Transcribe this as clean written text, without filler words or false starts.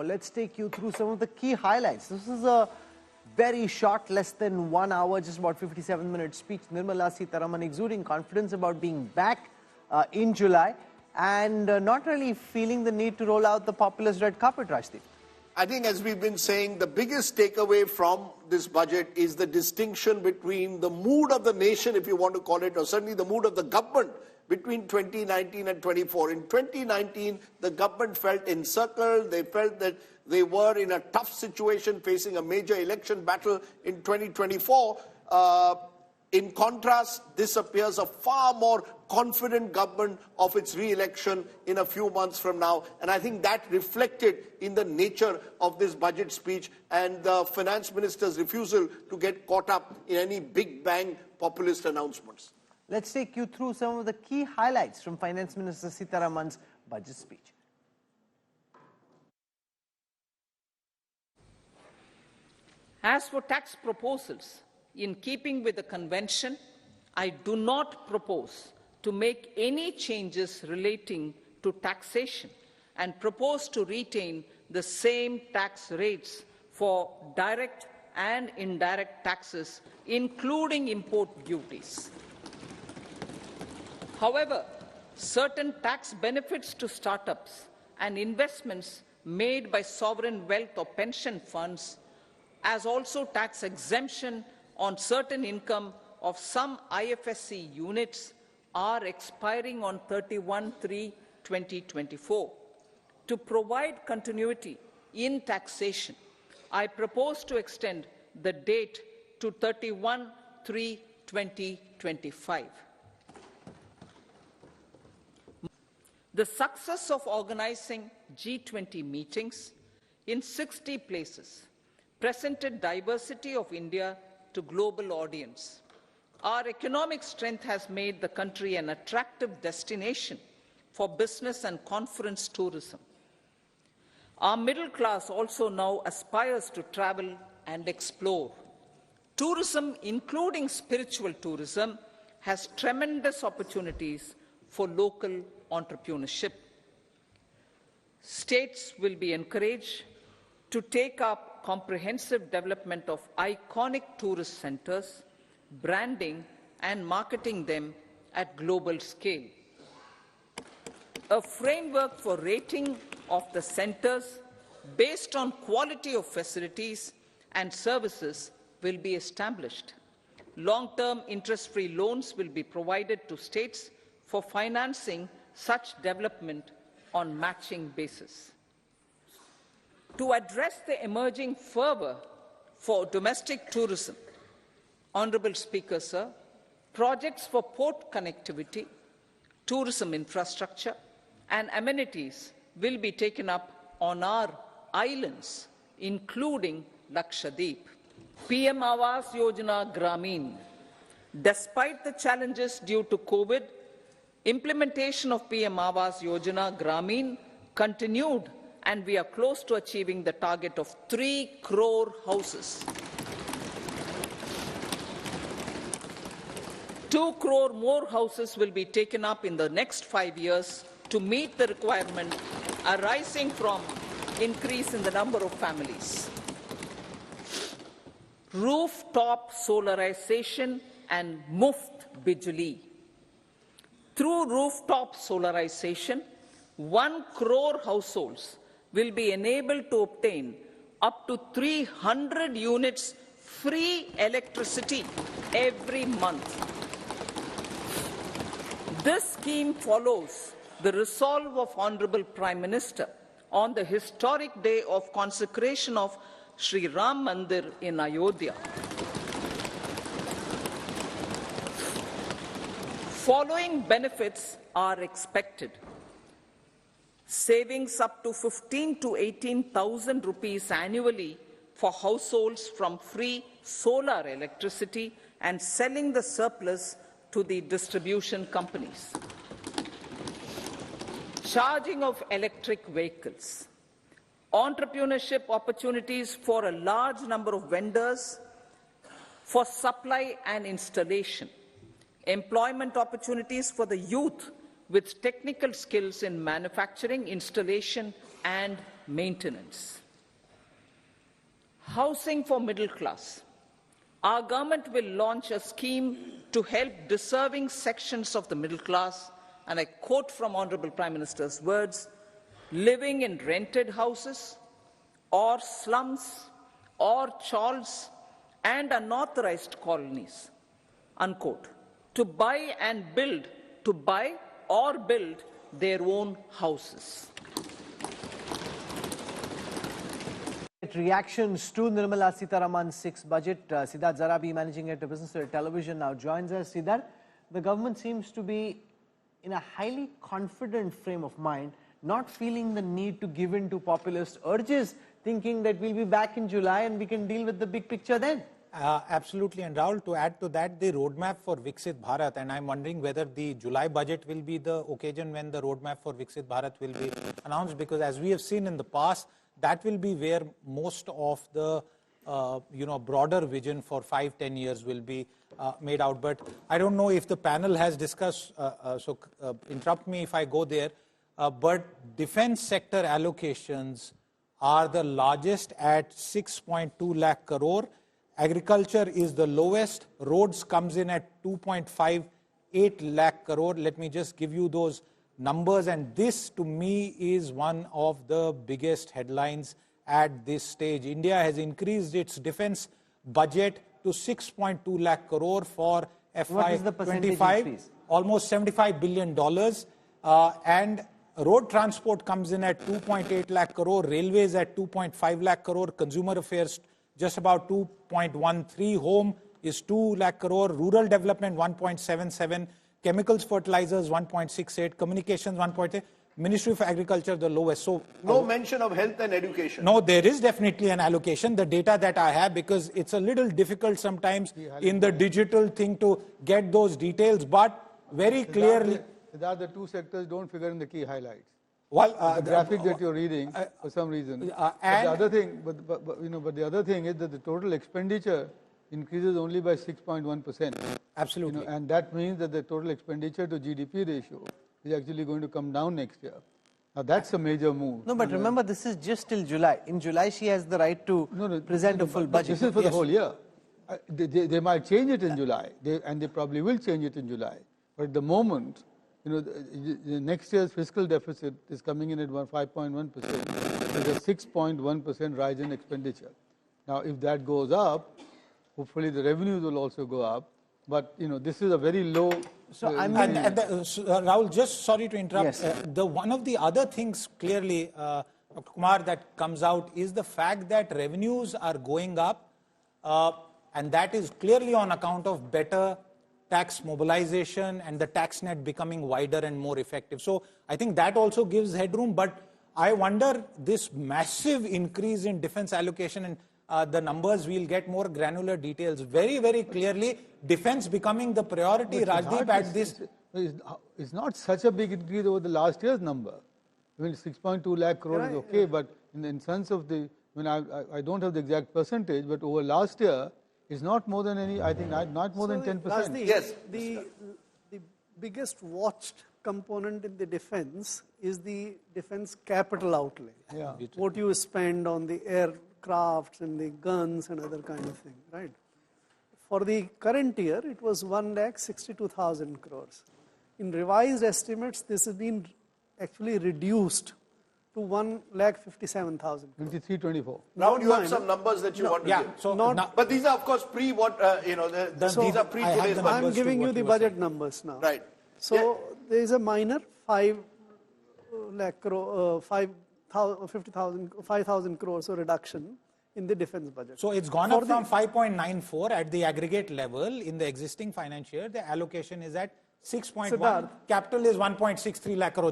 let's take you through some of the key highlights. This is a very short, less than 1 hour, just about 57-minute speech. Nirmala Sitharaman exuding confidence about being back in July and not really feeling the need to roll out the populist red carpet, Rajdeep. I think, as we've been saying, the biggest takeaway from this budget is the distinction between the mood of the nation, if you want to call it, or certainly the mood of the government between 2019 and 24. In 2019, the government felt encircled. They felt that they were in a tough situation, facing a major election battle in 2024. In contrast, this appears a far more confident government of its re-election in a few months from now. And I think that reflected in the nature of this budget speech and the Finance Minister's refusal to get caught up in any big bang populist announcements. Let's take you through some of the key highlights from Finance Minister Sitharaman's budget speech. As for tax proposals, in keeping with the convention, I do not propose to make any changes relating to taxation and propose to retain the same tax rates for direct and indirect taxes, including import duties. However, certain tax benefits to startups and investments made by sovereign wealth or pension funds, as also tax exemption on certain income of some IFSC units, are expiring on 31/3/2024. To provide continuity in taxation, I propose to extend the date to 31/3/2025. The success of organizing G20 meetings in 60 places presented diversity of India to global audience. Our economic strength has made the country an attractive destination for business and conference tourism. Our middle class also now aspires to travel and explore. Tourism, including spiritual tourism, has tremendous opportunities for local entrepreneurship. States will be encouraged to take up comprehensive development of iconic tourist centers, branding and marketing them at global scale. A framework for rating of the centers based on quality of facilities and services will be established. Long-term interest-free loans will be provided to states for financing such development on matching basis. To address the emerging fervour for domestic tourism, Honourable Speaker, sir, projects for port connectivity, tourism infrastructure and amenities will be taken up on our islands, including Lakshadweep. PM Awas Yojana Gramin. Despite the challenges due to COVID, implementation of PM Awas Yojana Gramin continued, and we are close to achieving the target of 3 crore houses. 2 crore more houses will be taken up in the next 5 years to meet the requirement arising from increase in the number of families. Rooftop solarization and Muft Bijli. Through rooftop solarization, 1 crore households will be enabled to obtain up to 300 units free electricity every month. This scheme follows the resolve of Honourable Prime Minister on the historic day of consecration of Sri Ram Mandir in Ayodhya. Following benefits are expected: savings up to 15,000 to 18,000 rupees annually for households from free solar electricity and selling the surplus to the distribution companies. Charging of electric vehicles. Entrepreneurship opportunities for a large number of vendors for supply and installation. Employment opportunities for the youth with technical skills in manufacturing, installation and maintenance. Housing for middle class. Our government will launch a scheme to help deserving sections of the middle class, and I quote from Honourable Prime Minister's words, living in rented houses or slums or chawls and unauthorized colonies, unquote, to buy or build their own houses. Reactions to Nirmala Sitharaman's sixth budget. Siddharth Zarabi, managing editor, Business Television, now joins us. Siddharth, the government seems to be in a highly confident frame of mind, not feeling the need to give in to populist urges, thinking that we'll be back in July and we can deal with the big picture then. Absolutely. And Rahul, to add to that, the roadmap for Viksit Bharat, and I'm wondering whether the July budget will be the occasion when the roadmap for Viksit Bharat will be announced, because as we have seen in the past, that will be where most of the broader vision for 5-10 years will be made out. But I don't know if the panel has discussed, so interrupt me if I go there, but defense sector allocations are the largest at 6.2 lakh crore. Agriculture is the lowest. Roads comes in at 2.58 lakh crore. Let me just give you those numbers, and this to me is one of the biggest headlines at this stage. India has increased its defense budget to 6.2 lakh crore for FY25, almost $75 billion. And road transport comes in at 2.8 lakh crore, railways at 2.5 lakh crore, consumer affairs just about 2.13, home is 2 lakh crore, rural development 1.77, chemicals, fertilizers 1.68, communications 1.8, Ministry of Agriculture the lowest. So no mention of health and education. No, there is definitely an allocation. The data that I have, because it's a little difficult sometimes in the digital thing to get those details, but very clearly. The two sectors don't figure in the key highlights. Well, the graphic that you're reading, for some reason. But the other thing is that the total expenditure increases only by 6.1%. Absolutely. And that means that the total expenditure to GDP ratio is actually going to come down next year. Now that's a major move. No, but remember, this is just till July. In July, she has the right to present a full budget. This is for the whole year. They might change it in July, and they probably will change it in July. But at the moment, the next year's fiscal deficit is coming in at 5.1%. There's a 6.1% rise in expenditure. Now, if that goes up, hopefully the revenues will also go up. But this is a very low. So Rahul, just sorry to interrupt. Yes. One of the other things clearly, Dr. Kumar, that comes out is the fact that revenues are going up, and that is clearly on account of better tax mobilization and the tax net becoming wider and more effective. So I think that also gives headroom. But I wonder, this massive increase in defense allocation, and the numbers, we'll get more granular details. Very, very clearly, defense becoming the priority. Rajdeep, at this. It's not such a big increase over the last year's number. I mean, 6.2 lakh crore is okay, but in sense of I don't have the exact percentage, but over last year, it's not more than not more than 10%. Yes. The biggest watched component in the defense is the defense capital outlay. Yeah. What you spend on the aircrafts and the guns and other kind of thing, right? For the current year, it was 1,62,000 crores. In revised estimates, this has been actually reduced to 1,57,000. 2324. Now you have some numbers that you want to give. So but these are of course these are pre today's numbers. I'm giving you the budget numbers now. Right. So there is a minor 5 lakh crore, 5,000 crores of reduction in the defense budget. So it's gone up from 5.94 at the aggregate level in the existing financial year. The allocation is at 6.1. Capital is 1.63 lakh crore.